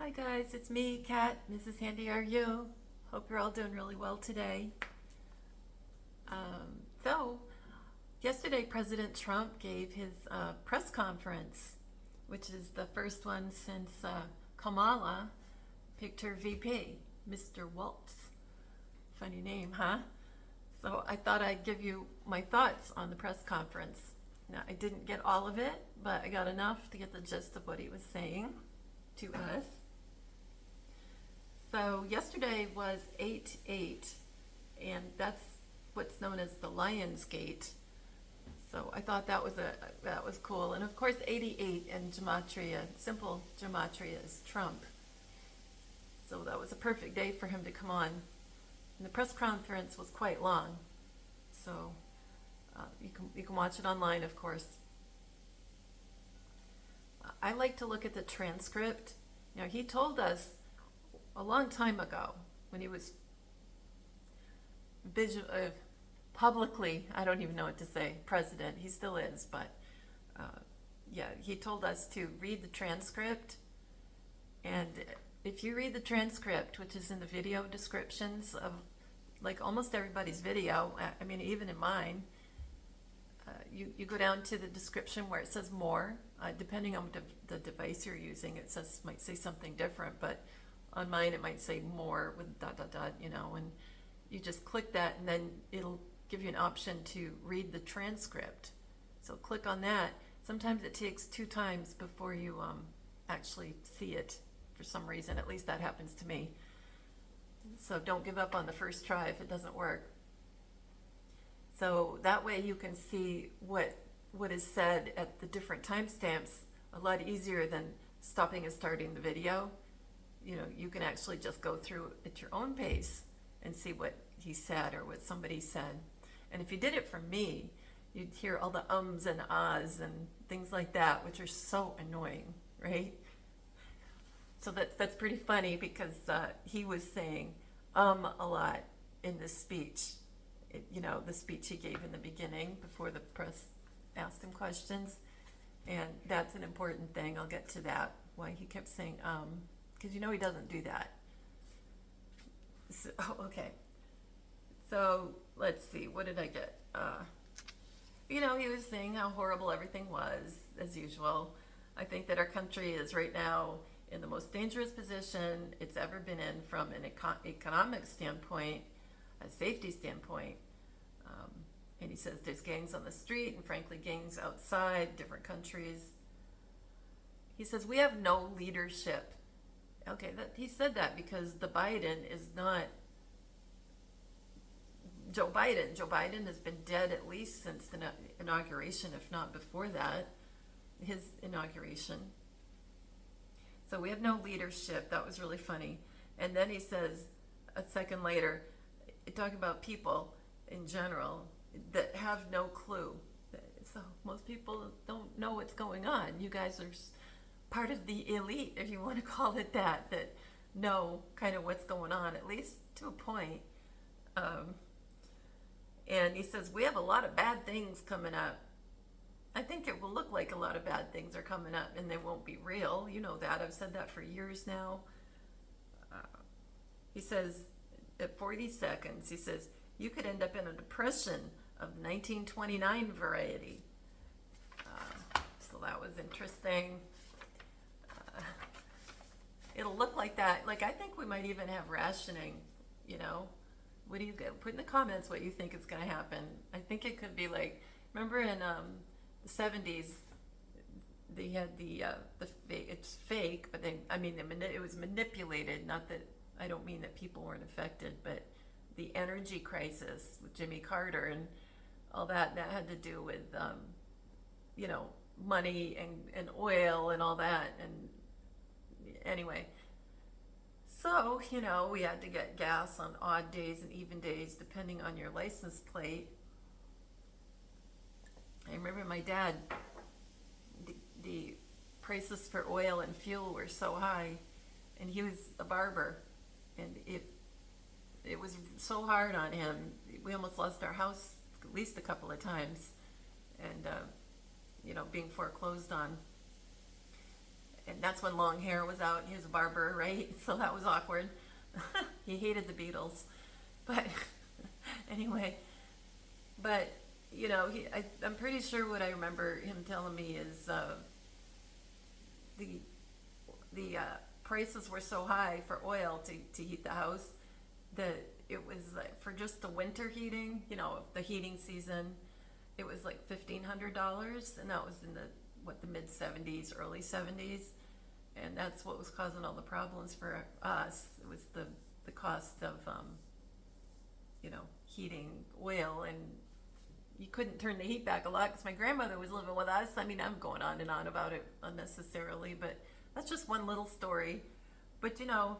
Hi guys, it's me, Kat, Mrs. Handy Are You? Hope you're all doing really well today. So, yesterday President Trump gave his press conference, which is the first one since Kamala picked her VP, Mr. Waltz. Funny name, huh? So I thought I'd give you my thoughts on the press conference. Now, I didn't get all of it, but I got enough to get the gist of what he was saying to us. So yesterday was 8/8, and that's what's known as the Lion's Gate. So I thought that was cool. And of course, 88 in gematria, simple gematria, is Trump. So that was a perfect day for him to come on. And the press conference was quite long, so you can watch it online, of course. I like to look at the transcript. You know, he told us a long time ago when he was publicly, I don't even know what to say, president. He still is, but yeah, he told us to read the transcript. And if you read the transcript, which is in the video descriptions of like almost everybody's video, I mean, even in mine, you go down to the description where it says more. Depending on the device you're using, it might say something different, but on mine it might say more with ... you know, and you just click that and then it'll give you an option to read the transcript. So click on that. Sometimes it takes 2 times before you actually see it for some reason. At least that happens to me. So don't give up on the first try if it doesn't work. So that way you can see what is said at the different timestamps a lot easier than stopping and starting the video. You know, you can actually just go through at your own pace and see what he said or what somebody said. And if you did it from me, you'd hear all the ums and ahs and things like that, which are so annoying, right? So that's pretty funny because he was saying a lot in this speech. You know, the speech he gave in the beginning before the press asked him questions. And that's an important thing. I'll get to that, why he kept saying because you know he doesn't do that. So, okay. So let's see, what did I get? You know, he was saying how horrible everything was, as usual. I think that our country is right now in the most dangerous position it's ever been in from an economic standpoint, a safety standpoint. And he says there's gangs on the street and frankly gangs outside different countries. He says we have no leadership. Okay, he said that because the Biden is not Joe Biden. Joe Biden has been dead at least since the inauguration, if not before that, his inauguration. So we have no leadership. That was really funny. And then he says a second later, talking about people in general that have no clue. So most people don't know what's going on. You guys are part of the elite, if you want to call it that know kind of what's going on, at least to a point. And he says, we have a lot of bad things coming up. I think it will look like a lot of bad things are coming up and they won't be real. You know that. I've said that for years now. He says, at 40 seconds, he says, you could end up in a depression of 1929 variety. So that was interesting. It'll look like that. Like, I think we might even have rationing, you know. What do you get? Put in the comments what you think is going to happen. I think it could be like, remember in the 70s, they had the it's fake, but it was manipulated. Not that, I don't mean that people weren't affected, but the energy crisis with Jimmy Carter and all that had to do with, you know, money and oil and all that. And anyway, so, you know, we had to get gas on odd days and even days depending on your license plate. I remember my dad, the prices for oil and fuel were so high, and he was a barber, and it was so hard on him. We almost lost our house at least a couple of times, and you know, being foreclosed on. And And that's when long hair was out. He was a barber, right? So that was awkward. He hated the Beatles. But anyway, but you know, I'm pretty sure what I remember him telling me is the prices were so high for oil to heat the house that it was like for just the winter heating, you know, the heating season, it was like $1,500, and that was in the mid 70s, early 70s, and that's what was causing all the problems for us. It was the cost of you know, heating oil, and you couldn't turn the heat back a lot because my grandmother was living with us. I mean, I'm going on and on about it unnecessarily, but that's just one little story. But you know,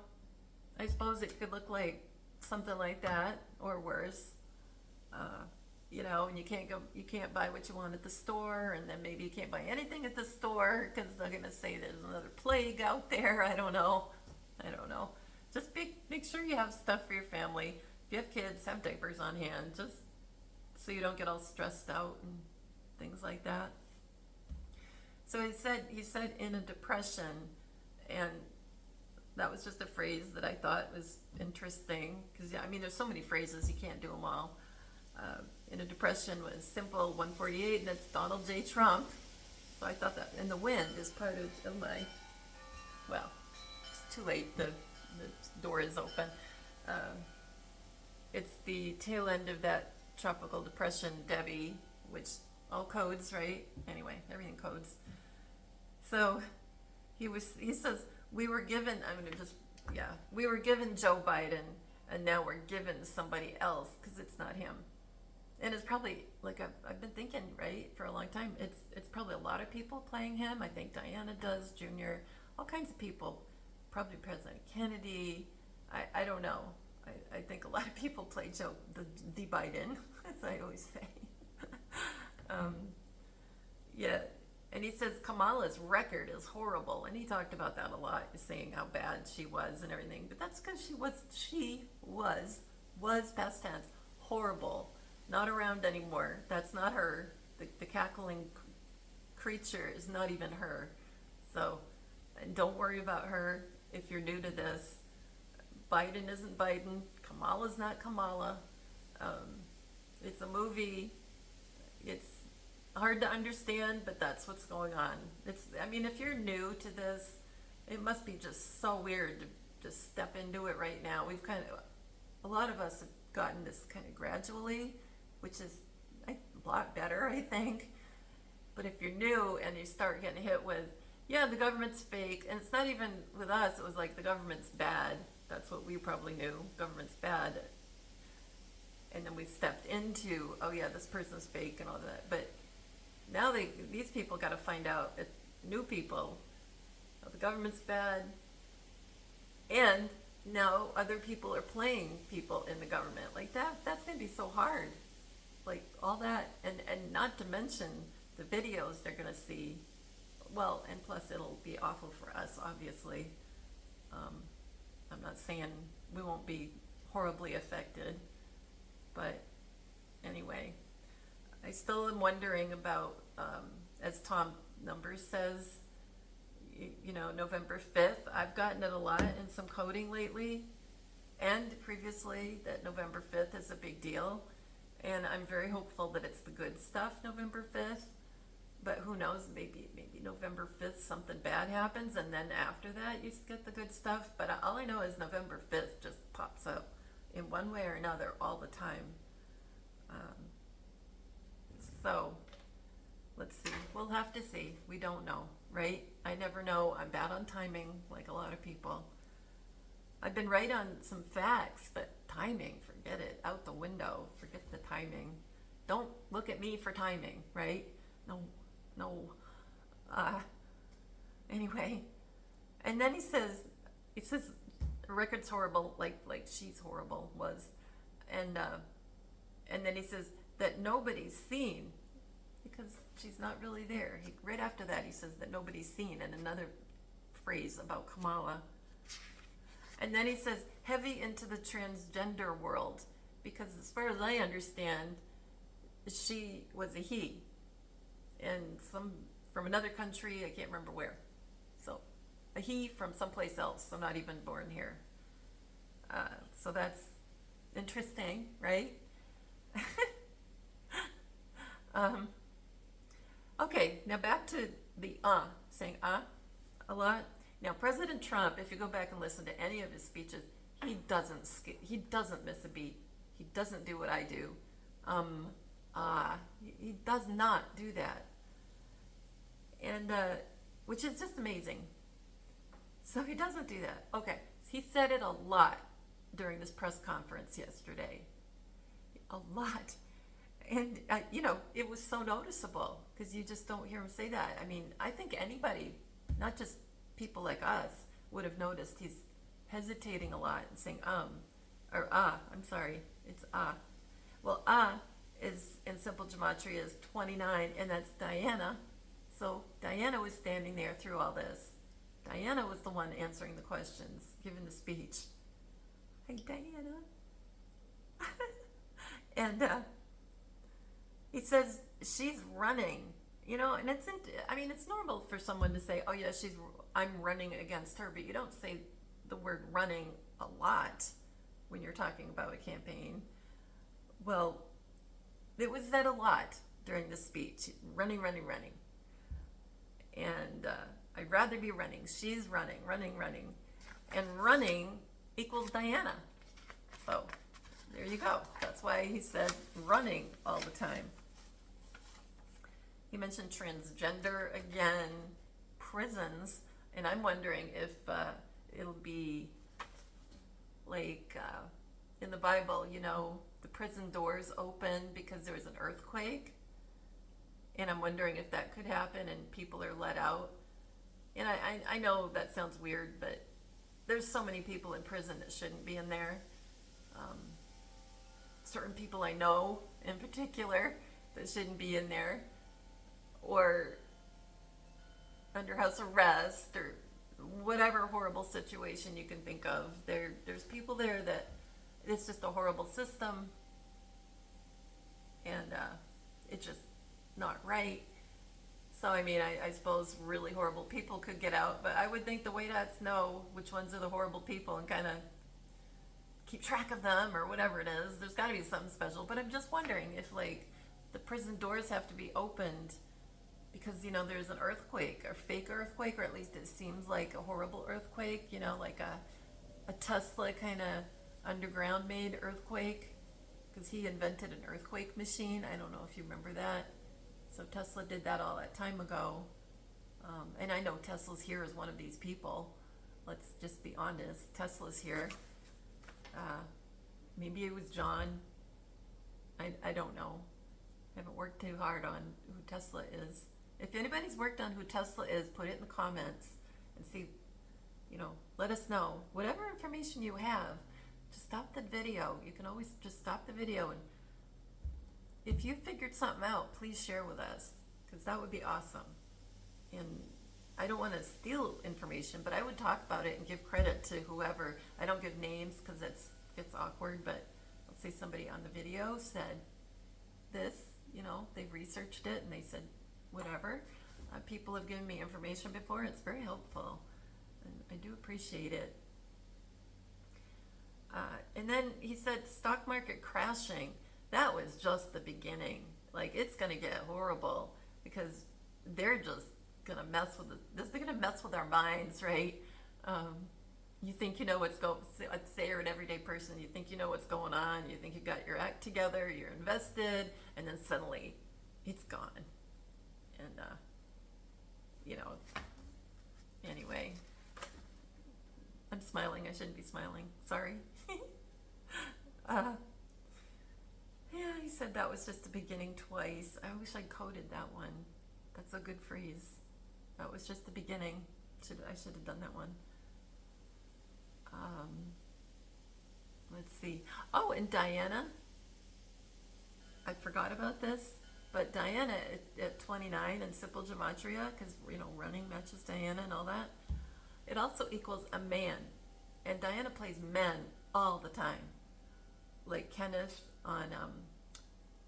I suppose it could look like something like that or worse. You know, and you can't buy what you want at the store, and then maybe you can't buy anything at the store because they're gonna say there's another plague out there. I don't know. Just make sure you have stuff for your family. If you have kids, have diapers on hand, just so you don't get all stressed out and things like that. So he said in a depression, and that was just a phrase that I thought was interesting because, yeah, I mean, there's so many phrases, you can't do them all. In a depression was simple 148, and that's Donald J. Trump. So I thought that, and the wind is part of my, well, it's too late, the door is open. It's the tail end of that tropical depression, Debbie, which all codes, right? Anyway, everything codes. So he says, we were given Joe Biden, and now we're given somebody else because it's not him. And it's probably, like I've been thinking, right, for a long time, it's probably a lot of people playing him. I think Diana does, Junior, all kinds of people, probably President Kennedy. I don't know. I think a lot of people play Joe, the Biden, as I always say. Yeah, and he says Kamala's record is horrible, and he talked about that a lot, saying how bad she was and everything. But that's because she was past tense, horrible, not around anymore. That's not her. The cackling creature is not even her. So, and don't worry about her if you're new to this. Biden isn't Biden. Kamala's not Kamala. It's a movie. It's hard to understand, but that's what's going on. I mean, if you're new to this, it must be just so weird to just step into it right now. A lot of us have gotten this kind of gradually, which is a lot better, I think. But if you're new and you start getting hit with, yeah, the government's fake, and it's not even with us, it was like the government's bad. That's what we probably knew, government's bad. And then we stepped into, oh yeah, this person's fake and all that. But now these people got to find out, new people, oh, the government's bad. And now other people are playing people in the government. Like that's going to be so hard. Like all that, and not to mention the videos they're going to see. Well, and plus it'll be awful for us, obviously. I'm not saying we won't be horribly affected, but anyway, I still am wondering about, as Tom Numbers says, you know, November 5th. I've gotten it a lot in some coding lately, and previously that November 5th is a big deal, and I'm very hopeful that it's the good stuff November 5th. But who knows, maybe November 5th something bad happens, and then after that you get the good stuff. But all I know is November 5th just pops up in one way or another all the time. So let's see. We'll have to see. We don't know, right? I never know. I'm bad on timing, like a lot of people. I've been right on some facts, but timing, forget it. Out the window. Forget the timing. Don't look at me for timing, right? No. Anyway, and then he says the record's horrible, like she's horrible was, and then he says that nobody's seen because she's not really there. Right after that, he says that nobody's seen, and another phrase about Kamala, and then he says heavy into the transgender world because as far as I understand, she was a he. And some from another country, I can't remember where. So a he from someplace else, so not even born here. So that's interesting, right? Okay, now back to the saying a lot. Now, President Trump, if you go back and listen to any of his speeches, he doesn't miss a beat. He doesn't do what I do. He does not do that. And, which is just amazing. So he doesn't do that. Okay, he said it a lot during this press conference yesterday. A lot. And, it was so noticeable because you just don't hear him say that. I mean, I think anybody, not just people like us, would have noticed he's hesitating a lot and saying, or I'm sorry, it's Well, is in simple gematria is 29, and that's Diana. So Diana was standing there through all this. Diana was the one answering the questions, giving the speech. Hey, Diana. And he says she's running, and it's normal for someone to say, oh yeah, I'm running against her, but you don't say the word running a lot when you're talking about a campaign. Well, it was said a lot during the speech, running. And I'd rather be running. She's running. And running equals Diana. So there you go. That's why he said running all the time. He mentioned transgender again, prisons, and I'm wondering if it'll be like in the Bible, the prison doors open because there was an earthquake. And I'm wondering if that could happen and people are let out. And I know that sounds weird, but there's so many people in prison that shouldn't be in there. Certain people I know in particular that shouldn't be in there, or under house arrest, or whatever horrible situation you can think of. There's people there that it's just a horrible system, and it's just not right. So I suppose really horrible people could get out, but I would think the WHAAATs know which ones are the horrible people and kind of keep track of them or whatever it is. There's got to be something special, but I'm just wondering if the prison doors have to be opened because there's an earthquake, or fake earthquake, or at least it seems like a horrible earthquake, like a Tesla kind of underground made earthquake, because he invented an earthquake machine. I don't know if you remember that. So Tesla did that all that time ago. And I know Tesla's here as one of these people. Let's just be honest. Tesla's here. Maybe it was John. I don't know. I haven't worked too hard on who Tesla is. If anybody's worked on who Tesla is, put it in the comments and see, let us know. Whatever information you have, just stop the video. You can always just stop the video, and if you figured something out, please share with us, because that would be awesome. And I don't want to steal information, but I would talk about it and give credit to whoever. I don't give names because it's awkward, but let's say somebody on the video said this, they've researched it and they said whatever. People have given me information before. It's very helpful, and I do appreciate it. And then he said stock market crashing. That was just the beginning. It's going to get horrible because they're just going to mess with they're going to mess with our minds, right? You think you know what's going. Say you're an everyday person. You think you know what's going on. You think you got your act together. You're invested, and then suddenly, it's gone. And Anyway, I'm smiling. I shouldn't be smiling. Sorry. Yeah, he said that was just the beginning twice. I wish I coded that one. That's a good phrase. That was just the beginning. I should have done that one. Let's see. Oh, and Diana. I forgot about this, but Diana at 29 in simple gematria, because running matches Diana and all that. It also equals a man, and Diana plays men all the time. Like Kenneth on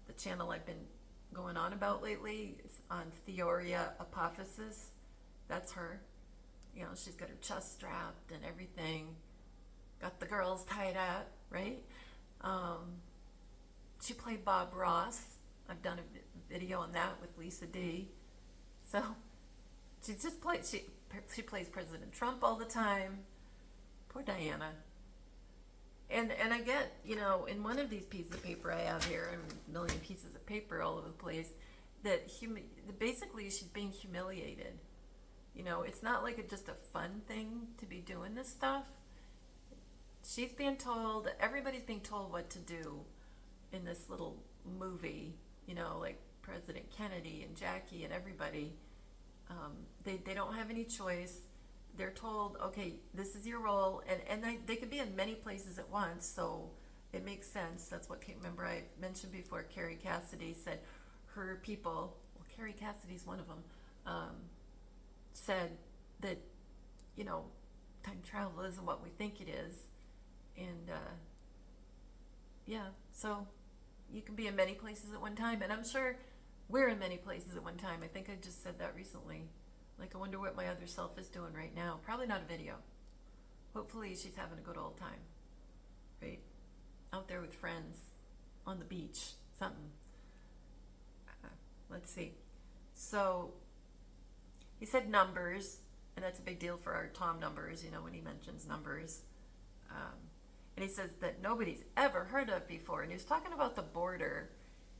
the channel I've been going on about lately, on Theoria Apophysis. That's her. You know, she's got her chest strapped and everything. Got the girls tied up, right? Um, she played Bob Ross. I've done a video on that with Lisa D. So she just plays. She plays President Trump all the time. Poor Diana. And I get, you know, in one of these pieces of paper I have here, and a million pieces of paper all over the place, that basically she's being humiliated. You know, it's not like just a fun thing to be doing this stuff. She's being told, everybody's being told what to do in this little movie, you know, like President Kennedy and Jackie and everybody. They don't have any choice. They're told, okay, this is your role, and they could be in many places at once, so it makes sense. That's what, remember I mentioned before, Carrie Cassidy said her people, well, Carrie Cassidy's one of them, said that, you know, time travel isn't what we think it is, and yeah, so you can be in many places at one time, and I'm sure we're in many places at one time. I think I just said that recently. Like, I wonder what my other self is doing right now. Probably not a video. Hopefully she's having a good old time, right? Out there with friends, on the beach, something. Let's see. So, he said numbers, and that's a big deal for our Tom numbers, you know, when he mentions numbers. And he says that nobody's ever heard of before. And he was talking about the border,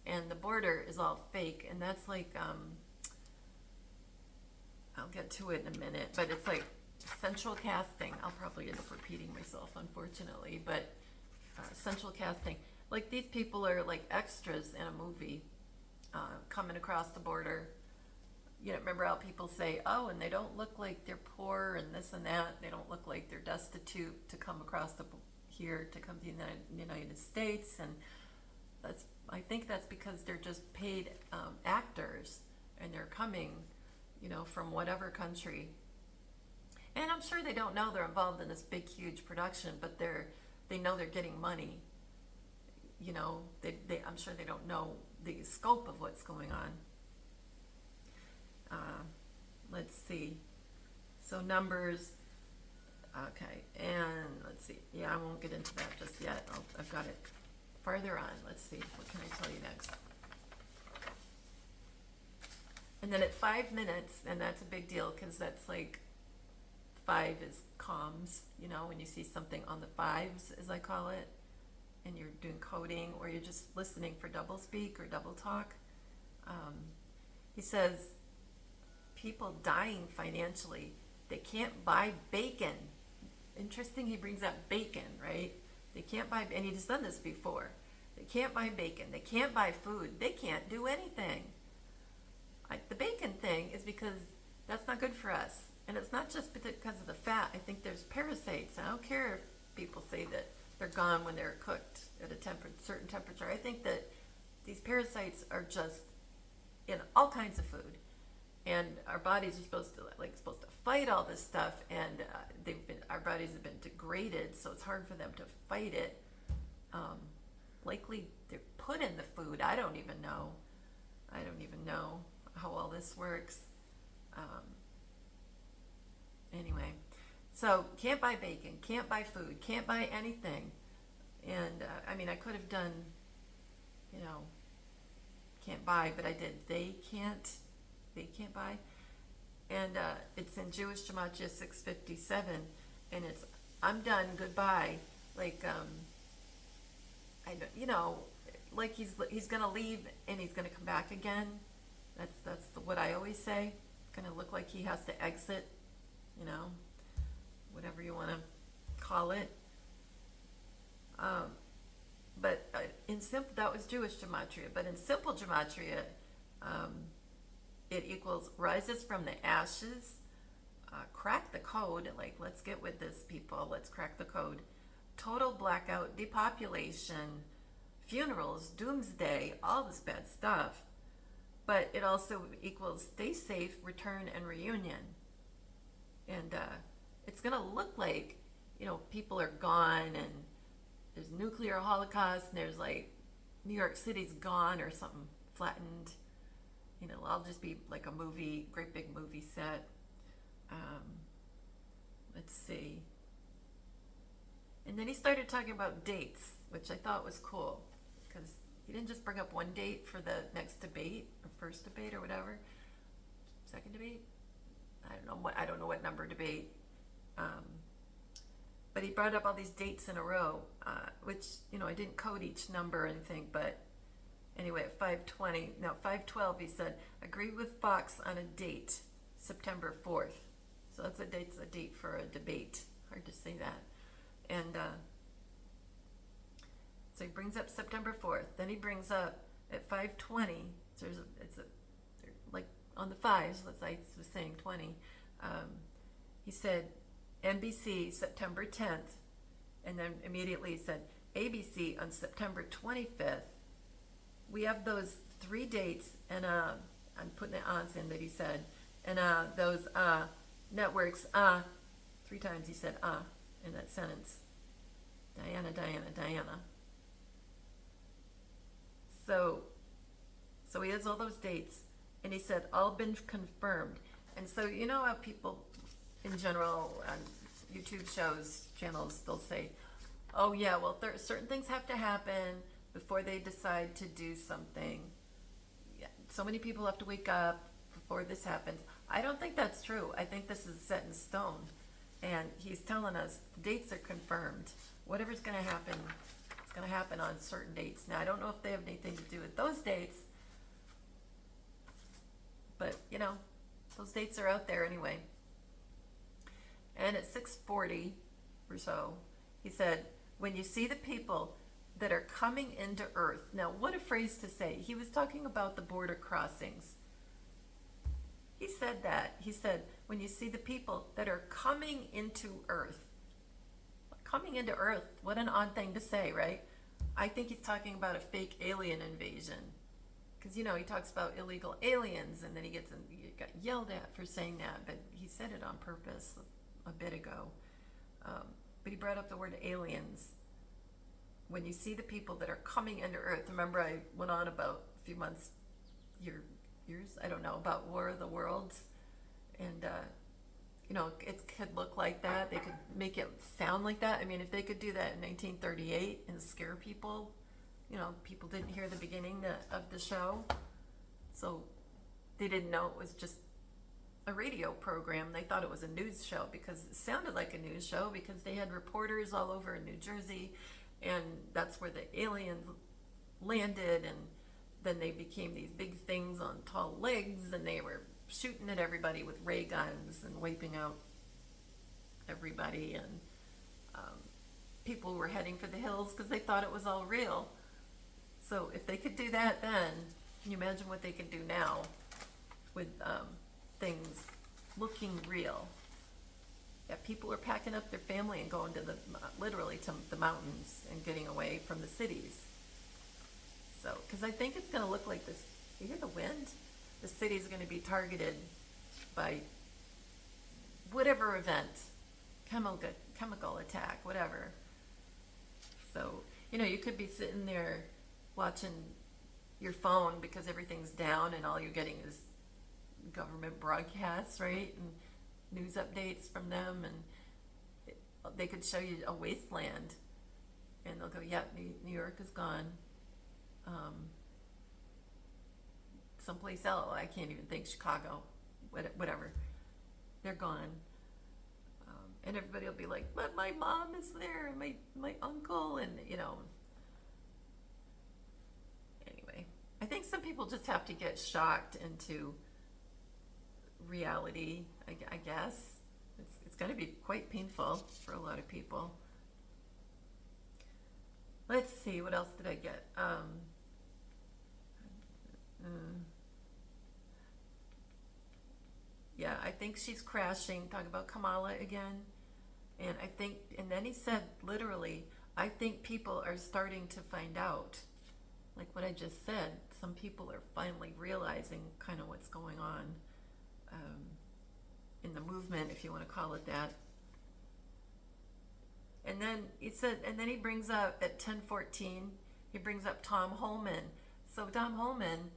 and the border is all fake, and that's like, I'll get to it in a minute, but it's like central casting. I'll probably end up repeating myself, unfortunately, but central casting. Like, these people are like extras in a movie, coming across the border. You know, remember how people say, oh, and they don't look like they're poor and this and that. They don't look like they're destitute to come across here to come to the United States. And I think that's because they're just paid actors, and they're coming, you know, from whatever country. And I'm sure they don't know they're involved in this big, huge production, but they know they're getting money. You know, I'm sure they don't know the scope of what's going on. Let's see. So numbers. Okay, and let's see. Yeah, I won't get into that just yet. I've got it farther on. Let's see. What can I tell you next? And then at 5 minutes, and that's a big deal because that's like 5 is comms, you know, when you see something on the 5s, as I call it, and you're doing coding or you're just listening for double speak or double talk. He says, people dying financially, they can't buy bacon. Interesting, he brings up bacon, right? They can't buy, and he's done this before. They can't buy bacon. They can't buy food. They can't do anything. The bacon thing is because that's not good for us. And it's not just because of the fat. I think there's parasites. I don't care if people say that they're gone when they're cooked at a certain temperature. I think that these parasites are just in all kinds of food. And our bodies are supposed to fight all this stuff, and our bodies have been degraded, so it's hard for them to fight it. Likely they're put in the food. I don't even know how all this works. Anyway, so can't buy bacon, can't buy food, can't buy anything. And I mean, I could have done, you know, can't buy, but I did. They can't buy. And it's in Jewish Gematria 657, and it's, I'm done, goodbye. Like, like he's gonna leave and he's gonna come back again. That's what I always say. It's gonna look like he has to exit, you know, whatever you want to call it. But that was Jewish Gematria. But in simple Gematria, it equals rises from the ashes, crack the code, like, let's get with this, people, let's crack the code, total blackout, depopulation, funerals, doomsday, all this bad stuff. But it also equals stay safe, return, and reunion. And it's going to look like, you know, people are gone, and there's nuclear holocaust, and there's like New York City's gone or something flattened. You know, I'll just be like a movie, great big movie set. And then he started talking about dates, which I thought was cool, because he didn't just bring up one date for the next debate, or first debate, or whatever. Second debate? I don't know what number debate. But he brought up all these dates in a row, which, I didn't code each number or anything, but anyway, at 512, he said, agree with Fox on a date, September 4th. So that's a date for a debate. Hard to say that. And so he brings up September 4th. Then he brings up at 5:20. So like on the fives. I was saying 20. He said NBC September 10th, and then immediately he said ABC on September 25th. We have those 3 dates, and I'm putting the odds in that he said, and those networks 3 times he said in that sentence. Diana. So he has all those dates, and he said all been confirmed. And so how people in general on YouTube channels, they'll say, oh yeah, well certain things have to happen before they decide to do something. Yeah, so many people have to wake up before this happens. I don't think that's true. I think this is set in stone. And he's telling us the dates are confirmed. Whatever's going to happen, it's going to happen on certain dates. Now, I don't know if they have anything to do with those dates, but, those dates are out there anyway. And at 6:40 or so, he said, when you see the people that are coming into Earth. Now, what a phrase to say. He was talking about the border crossings. He said that. He said, when you see the people that are coming into Earth. Coming into Earth, what an odd thing to say, right? I think he's talking about a fake alien invasion. Because, he talks about illegal aliens, and then he got yelled at for saying that, but he said it on purpose a bit ago. But he brought up the word aliens. When you see the people that are coming into Earth, remember I went on about a few months, years, I don't know, about War of the Worlds, and it could look like that. They could make it sound like that. I mean, if they could do that in 1938 and scare people, people didn't hear the beginning of the show, so they didn't know it was just a radio program. They thought it was a news show because it sounded like a news show, because they had reporters all over in New Jersey, and that's where the aliens landed, and then they became these big things on tall legs, and they were shooting at everybody with ray guns and wiping out everybody, and people were heading for the hills because they thought it was all real. So if they could do that then, can you imagine what they can do now with things looking real? Yeah, people are packing up their family and going to literally to the mountains and getting away from the cities. So, because I think it's going to look like this. You hear the wind? The city's going to be targeted by whatever event, chemical attack, whatever. So, you could be sitting there watching your phone because everything's down and all you're getting is government broadcasts, right? And news updates from them, and they could show you a wasteland, and they'll go, yep, New York is gone. Someplace else, I can't even think, Chicago, whatever, they're gone. And everybody will be like, but my mom is there, and my uncle, and anyway, I think some people just have to get shocked into reality, I guess. It's going to be quite painful for a lot of people. Let's see, what else did I get? Yeah, I think she's crashing. Talk about Kamala again. And then he said, literally, I think people are starting to find out, like what I just said. Some people are finally realizing kind of what's going on in the movement, if you want to call it that. And then he brings up at 10:14, he brings up Tom Holman. So Tom Holman,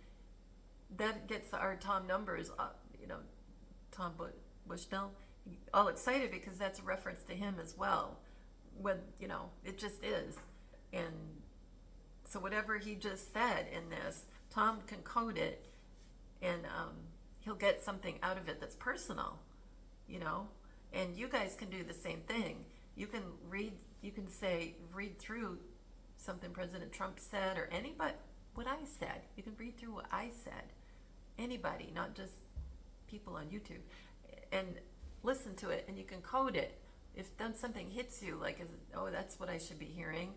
that gets our Tom numbers up, Tom Bushnell, all excited because that's a reference to him as well. when, it just is. And so whatever he just said in this, Tom can code it, and he'll get something out of it that's personal, and you guys can do the same thing. You can read through something President Trump said, or anybody, what I said. You can read through what I said. Anybody, not just people on YouTube, and listen to it, and you can code it. If then something hits you, like, that's what I should be hearing,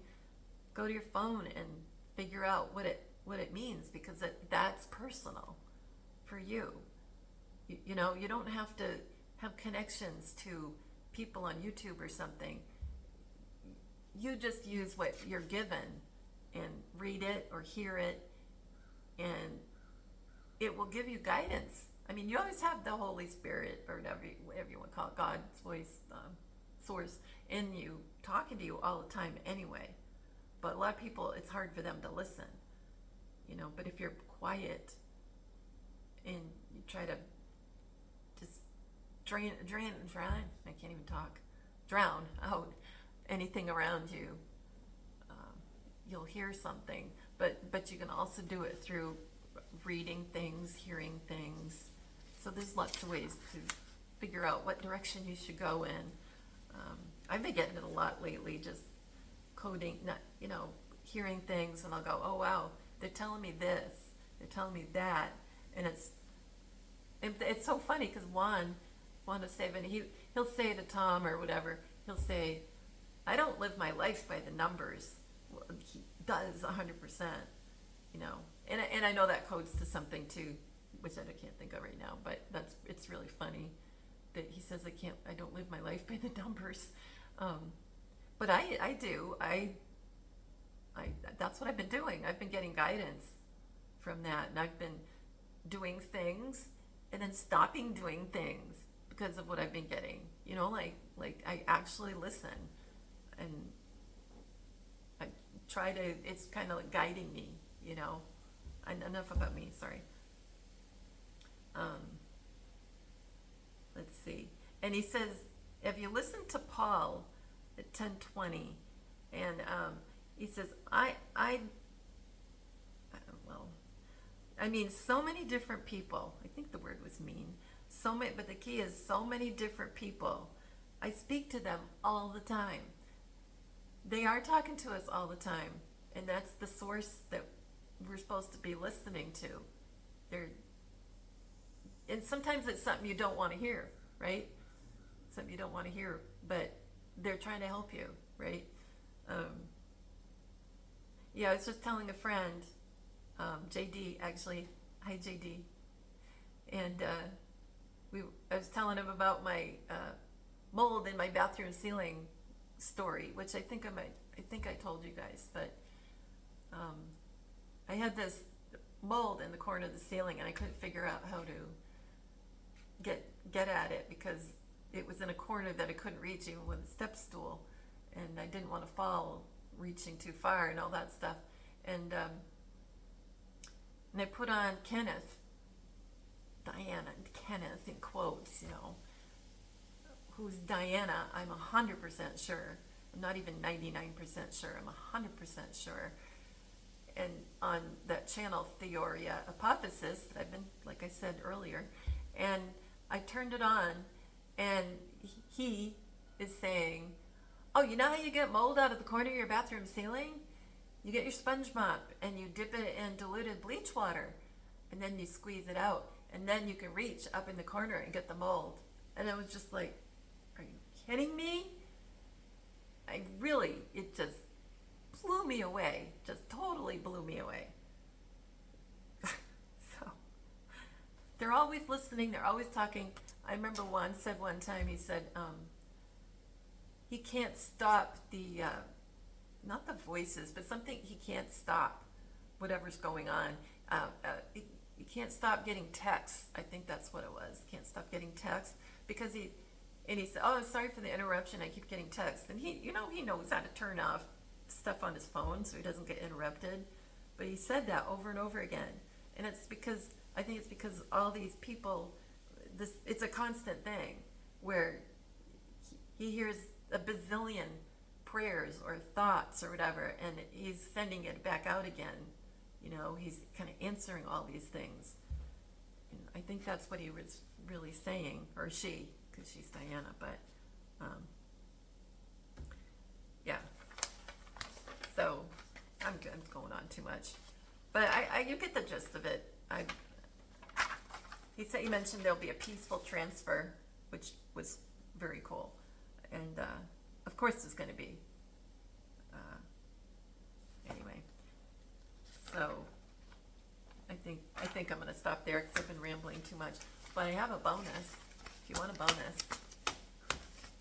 go to your phone and figure out what it means, because that's personal for you. You don't have to have connections to people on YouTube or something. You just use what you're given and read it or hear it, and it will give you guidance. I mean, you always have the Holy Spirit, or whatever you want to call it, God's voice, source in you, talking to you all the time anyway. But a lot of people, it's hard for them to listen, but if you're quiet and you try to just drown, I can't even talk, drown out anything around you, you'll hear something. But you can also do it through reading things, hearing things. So there's lots of ways to figure out what direction you should go in. I've been getting it a lot lately, just coding, not, hearing things, and I'll go, oh wow, they're telling me this, they're telling me that, and it's so funny, because Juan will say, and he'll say to Tom or whatever, he'll say, I don't live my life by the numbers. Well, he does 100%, and I know that codes to something too, which I can't think of right now, but it's really funny that he says I don't live my life by the numbers, but I do. That's what I've been doing. I've been getting guidance from that, and I've been doing things and then stopping doing things because of what I've been getting. Like I actually listen, and I try to. It's kind of like guiding me. Enough about me. Sorry. Let's see. And he says, if you listen to Paul at 10:20, and he says, so many different people. I think the word was mean. So many, but the key is so many different people. I speak to them all the time. They are talking to us all the time, and that's the source that we're supposed to be listening to. And sometimes it's something you don't want to hear, right? Something you don't want to hear, but they're trying to help you, right? I was just telling a friend, JD, actually, hi JD, and I was telling him about my mold in my bathroom ceiling story, which I think I told you guys, but I had this mold in the corner of the ceiling, and I couldn't figure out how to get at it, because it was in a corner that I couldn't reach even with a step stool, and I didn't want to fall reaching too far and all that stuff, and I put on Kenneth in quotes, who's Diana. I'm 100% sure. I'm not even 99% sure. I'm 100% sure. And on that channel, Theoria Apophysis, that I've been, like I said earlier, and I turned it on, and he is saying, oh, you know how you get mold out of the corner of your bathroom ceiling? You get your sponge mop, and you dip it in diluted bleach water, and then you squeeze it out, and then you can reach up in the corner and get the mold. And I was just like, are you kidding me? It just blew me away, just totally blew me away. So they're always listening, they're always talking. I remember Juan said one time, he said, he can't stop the, not the voices, but something, he can't stop whatever's going on. He can't stop getting texts. I think that's what it was. Can't stop getting texts, because he said, oh, sorry for the interruption, I keep getting texts. And he knows how to turn off stuff on his phone so he doesn't get interrupted. But he said that over and over again. And I think it's because all these people, it's a constant thing where he hears a bazillion prayers or thoughts or whatever, and he's sending it back out again. You know, he's kind of answering all these things. And I think that's what he was really saying, or she, because she's Diana, but yeah. So I'm going on too much, but you get the gist of it. He mentioned there'll be a peaceful transfer, which was very cool, and of course there's going to be. Anyway, so I think I'm going to stop there because I've been rambling too much. But I have a bonus. If you want a bonus,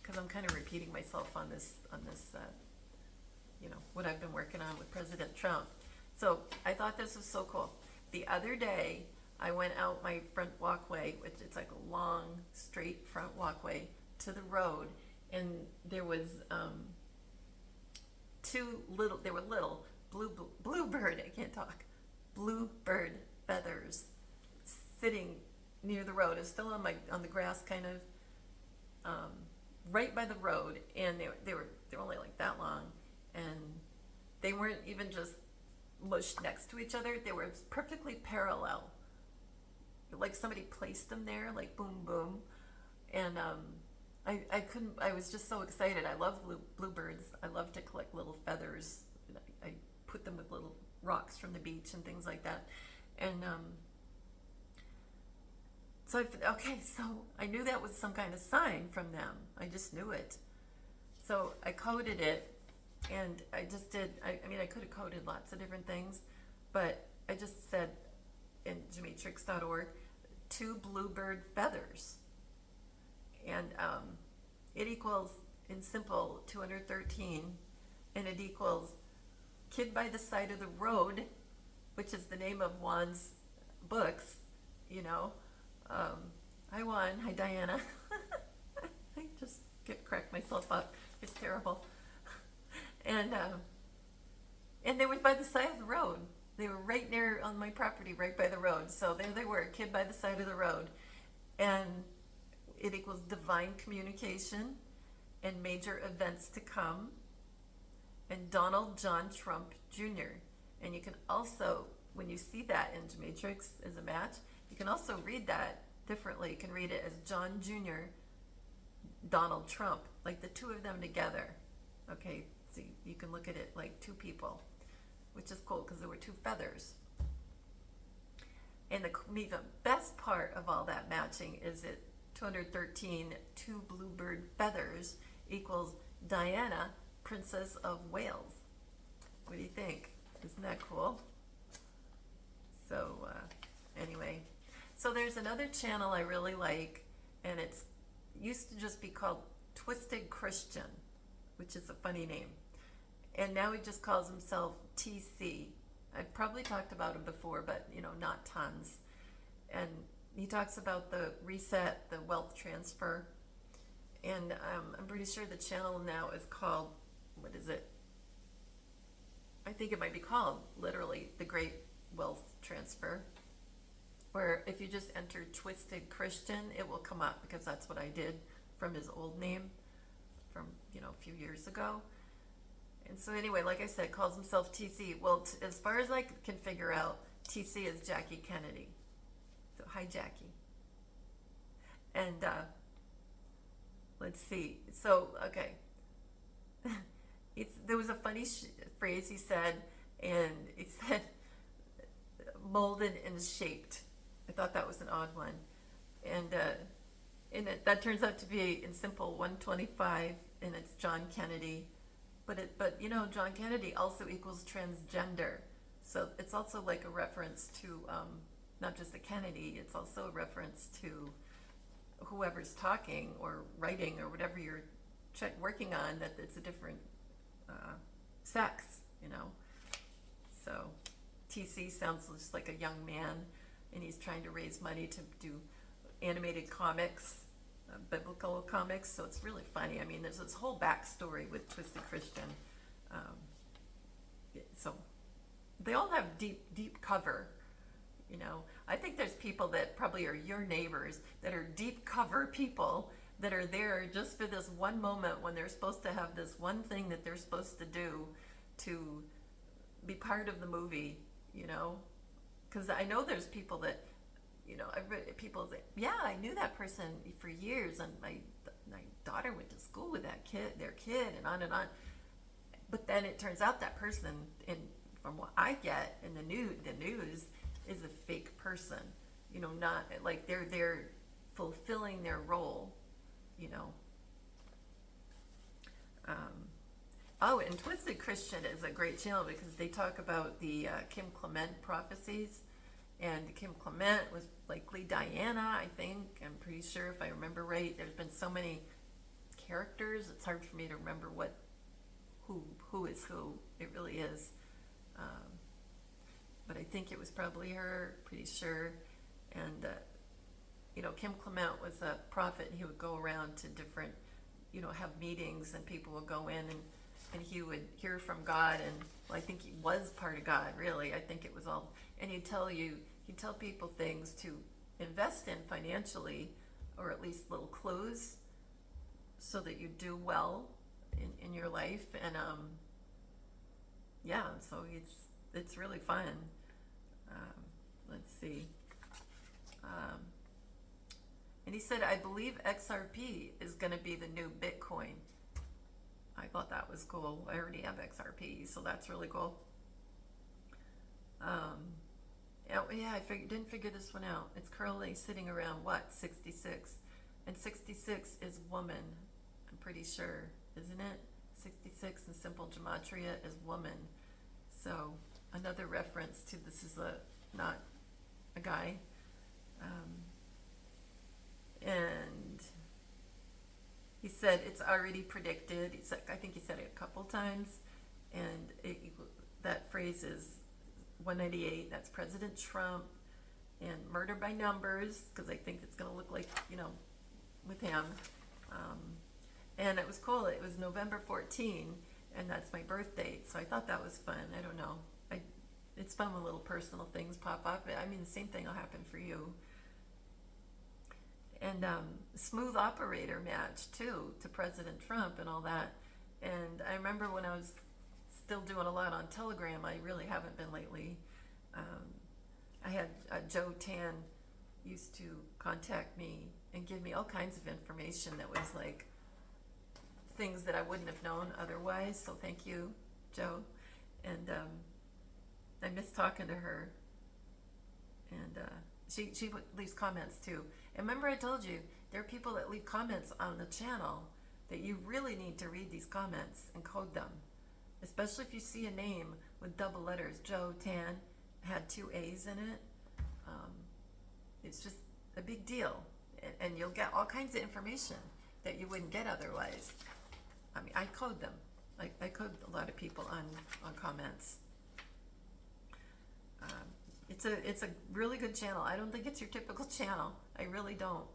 because I'm kind of repeating myself on this. You know, what I've been working on with President Trump. So I thought this was so cool. The other day, I went out my front walkway, which it's like a long, straight front walkway to the road, and there was little bluebird, I can't talk, bluebird feathers sitting near the road. It's still on the grass, kind of right by the road, and they were only like that long. And they weren't even just mushed next to each other. They were perfectly parallel. Like somebody placed them there, like boom, boom. And I was just so excited. I love bluebirds. I love to collect little feathers. I put them with little rocks from the beach and things like that. And so I knew that was some kind of sign from them. I just knew it. So I coded it. And I just did, I could have coded lots of different things, but I just said in gematrix.org, 2 bluebird feathers. And it equals, in simple, 213, and it equals Kid by the Side of the Road, which is the name of Juan's books, you know. Hi Juan, hi Diana. I just crack myself up. It's terrible. And they were by the side of the road. They were right near on my property, right by the road. So there they were, Kid by the Side of the Road. And it equals divine communication and major events to come. And Donald John Trump Jr. And you can also, when you see that in Gematrix as a match, you can also read that differently. You can read it as John Jr., Donald Trump, like the two of them together. Okay. You can look at it like 2 people, which is cool because there were 2 feathers. And the best part of all that matching is that 213, 2 bluebird feathers equals Diana, Princess of Wales. What do you think? Isn't that cool? So anyway, so there's another channel I really like, and it's used to just be called Twisted Christian, which is a funny name. And now he just calls himself TC. I've probably talked about him before, but not tons. And he talks about the reset, the wealth transfer. And I'm pretty sure the channel now is called, what is it? I think it might be called literally The Great Wealth Transfer. Where if you just enter Twisted Christian, it will come up because that's what I did from his old name from, a few years ago. And so anyway, like I said, calls himself TC. Well, as far as I can figure out, TC is Jackie Kennedy. So hi, Jackie. And let's see. So, okay. There was a funny phrase he said, and he said molded and shaped. I thought that was an odd one. And that turns out to be in simple 125, and it's John Kennedy. But John Kennedy also equals transgender. So it's also like a reference to not just the Kennedy, it's also a reference to whoever's talking or writing or whatever you're working on, that it's a different sex, So TC sounds just like a young man, and he's trying to raise money to do animated comics, biblical comics, so it's really funny. I mean, there's this whole backstory with Twisted Christian. So they all have deep cover. I think there's people that probably are your neighbors that are deep cover people that are there just for this one moment when they're supposed to have this one thing that they're supposed to do to be part of the movie, you know? Because I know there's people that, you know, people say, yeah, I knew that person for years, and my daughter went to school with their kid, and on and on. But then it turns out that person, from what I get in the news, is a fake person. You know, not like they're fulfilling their role. You know. Oh, and Twisted Christian is a great channel because they talk about the Kim Clement prophecies, and Kim Clement was likely Diana, I think. I'm pretty sure, if I remember right. There's been so many characters; it's hard for me to remember who is who. It really is. But I think it was probably her, pretty sure. And you know, Kim Clement was a prophet, and he would go around to different, you know, have meetings, and people would go in, and he would hear from God, and well, I think he was part of God, really. I think it was all, and he'd tell people things to invest in financially, or at least little clues, so that you do well in your life. And yeah, so it's really fun. Let's see. And he said, I believe XRP is going to be the new Bitcoin. I thought that was cool. I already have XRP, so that's really cool. Yeah, I didn't figure this one out. It's currently sitting around, what, 66? And 66 is woman, I'm pretty sure, isn't it? 66 in simple gematria is woman. So another reference to this is not a guy. And he said it's already predicted. I think he said it a couple times, and that phrase is 198. That's President Trump, and murder by numbers, because I think it's going to look like, you know, with him. And it was cool. It was November 14, and that's my birth date. So I thought that was fun. I don't know. It's fun when little personal things pop up. I mean, the same thing will happen for you. And smooth operator match too to President Trump and all that. And I remember when I was still doing a lot on Telegram. I really haven't been lately. I had Joe Tan used to contact me and give me all kinds of information that was like things that I wouldn't have known otherwise. So thank you, Joe. And I miss talking to her. And she leaves comments too. And remember I told you, there are people that leave comments on the channel that you really need to read these comments and code them. Especially if you see a name with double letters. Joe Tan had 2 A's in it. It's just a big deal. And you'll get all kinds of information that you wouldn't get otherwise. I mean, I code them. I code a lot of people on comments. It's a really good channel. I don't think it's your typical channel. I really don't.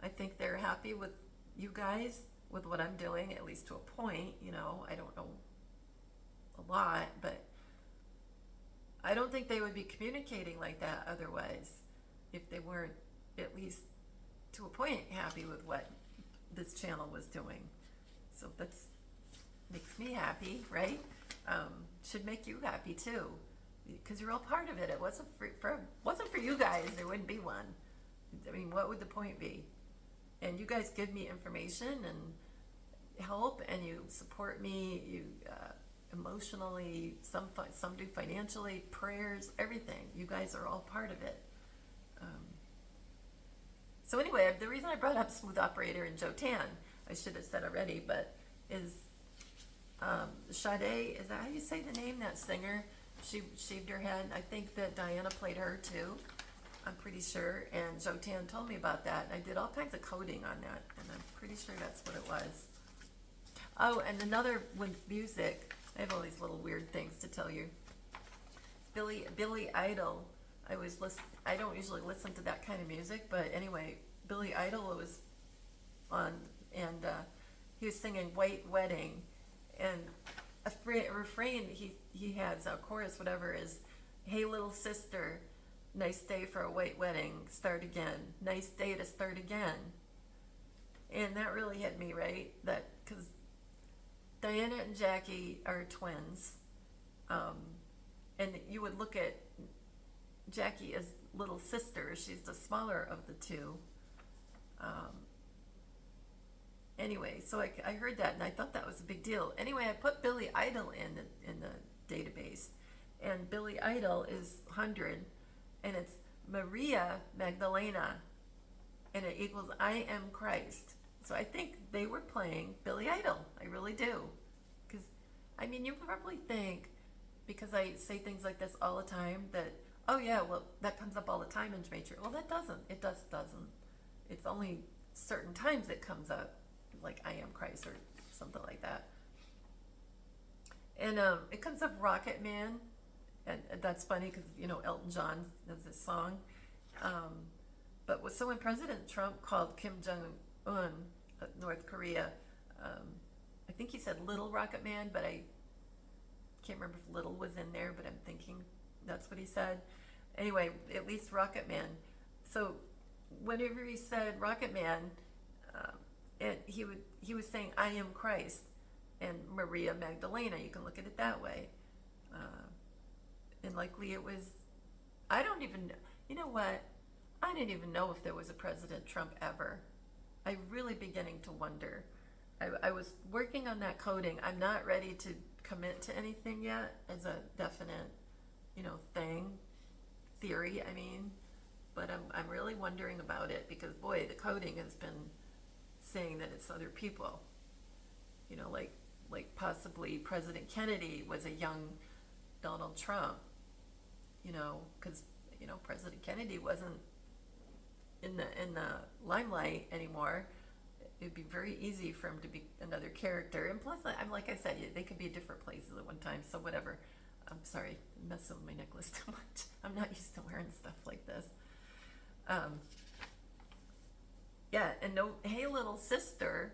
I think they're happy with you guys, with what I'm doing, at least to a point. You know, I don't know a lot, but I don't think they would be communicating like that otherwise if they weren't at least to a point happy with what this channel was doing. So that's makes me happy, right? Should make you happy too, because you're all part of it. It wasn't for you guys, there wouldn't be one. I mean, what would the point be? And you guys give me information and help, and you support me. You emotionally, some do financially, prayers, everything. You guys are all part of it. So anyway, the reason I brought up Smooth Operator and Joe Tan, I should have said already, but is Sade, is that how you say the name, that singer? She shaved her head. I think that Diana played her too. I'm pretty sure. And Joe Tan told me about that. I did all kinds of coding on that, and I'm pretty sure that's what it was. Oh, and another with music. I have all these little weird things to tell you. Billy Idol. I don't usually listen to that kind of music, but anyway, Billy Idol was on, and he was singing "White Wedding," and a refrain he has, a chorus, whatever, is, "Hey little sister, nice day for a white wedding, start again, nice day to start again." And that really hit me, right? That because Diana and Jackie are twins, um, and you would look at Jackie as little sister. She's the smaller of the two. Um, anyway, so I heard that and I thought that was a big deal. Anyway, I put Billy Idol in the database, and Billy Idol is 100, and it's Maria Magdalena, and it equals I am Christ. So I think they were playing Billy Idol. I really do. Because, I mean, you probably think, because I say things like this all the time, that, oh yeah, well, that comes up all the time in Gematria. Well, that doesn't. It just doesn't. It's only certain times it comes up, like I am Christ or something like that. And it comes up Rocket Man, and that's funny because, you know, Elton John does this song. So when President Trump called Kim Jong-un, North Korea, I think he said Little Rocket Man, but I can't remember if Little was in there, but I'm thinking that's what he said. Anyway, at least Rocket Man. So whenever he said Rocket Man, and he was saying I am Christ and Maria Magdalena. You can look at it that way. And likely it was, I don't even, you know what? I didn't even know if there was a President Trump ever. I'm really beginning to wonder. I was working on that coding. I'm not ready to commit to anything yet as a definite, you know, theory, I mean. But I'm really wondering about it because, boy, the coding has been saying that it's other people. You know, like possibly President Kennedy was a young Donald Trump. You know, because, you know, President Kennedy wasn't in the limelight anymore. It'd be very easy for him to be another character. And plus, I'm like I said, they could be at different places at one time. So whatever. I'm sorry, I'm messing with my necklace too much. I'm not used to wearing stuff like this. Yeah, and no, Hey Little Sister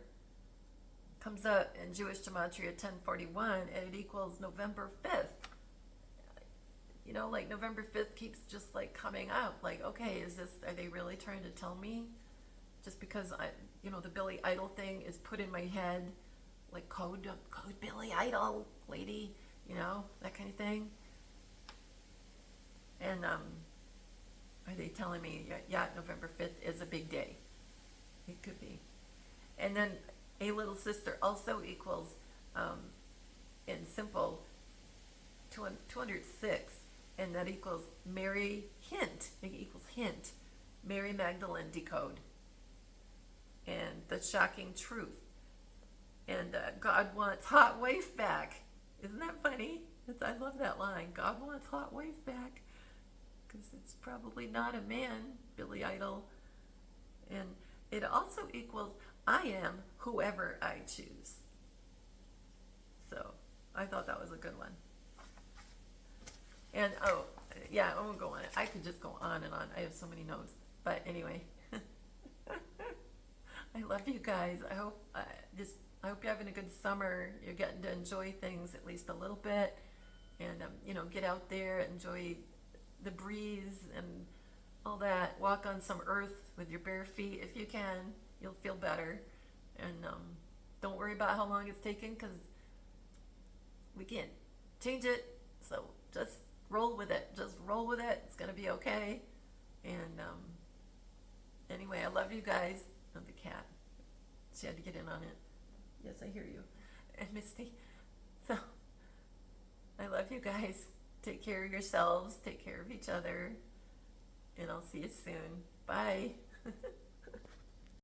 comes up in Jewish Gematria 1041, and it equals November 5th. You know, like November 5th keeps just like coming up. Like, okay, are they really trying to tell me? Just because you know, the Billy Idol thing is put in my head, like code Billy Idol, lady, you know, that kind of thing. And are they telling me, yeah, November 5th is a big day? It could be. And then A Little Sister also equals, in simple, 206. And that equals Mary Hint. It equals Hint. Mary Magdalene decode. And the shocking truth. And God wants hot wife back. Isn't that funny? I love that line. God wants hot wife back. Because it's probably not a man, Billy Idol. And it also equals I am whoever I choose. So I thought that was a good one. And oh yeah, I won't go on it. I could just go on and on. I have so many notes. But anyway, I love you guys. I hope you're having a good summer. You're getting to enjoy things at least a little bit, and you know, get out there, enjoy the breeze and all that. Walk on some earth with your bare feet if you can. You'll feel better. And don't worry about how long it's taking because we can't change it. So just roll with it. Just roll with it. It's going to be okay. And anyway, I love you guys. And the cat. She had to get in on it. Yes, I hear you. And Misty. So I love you guys. Take care of yourselves. Take care of each other. And I'll see you soon. Bye.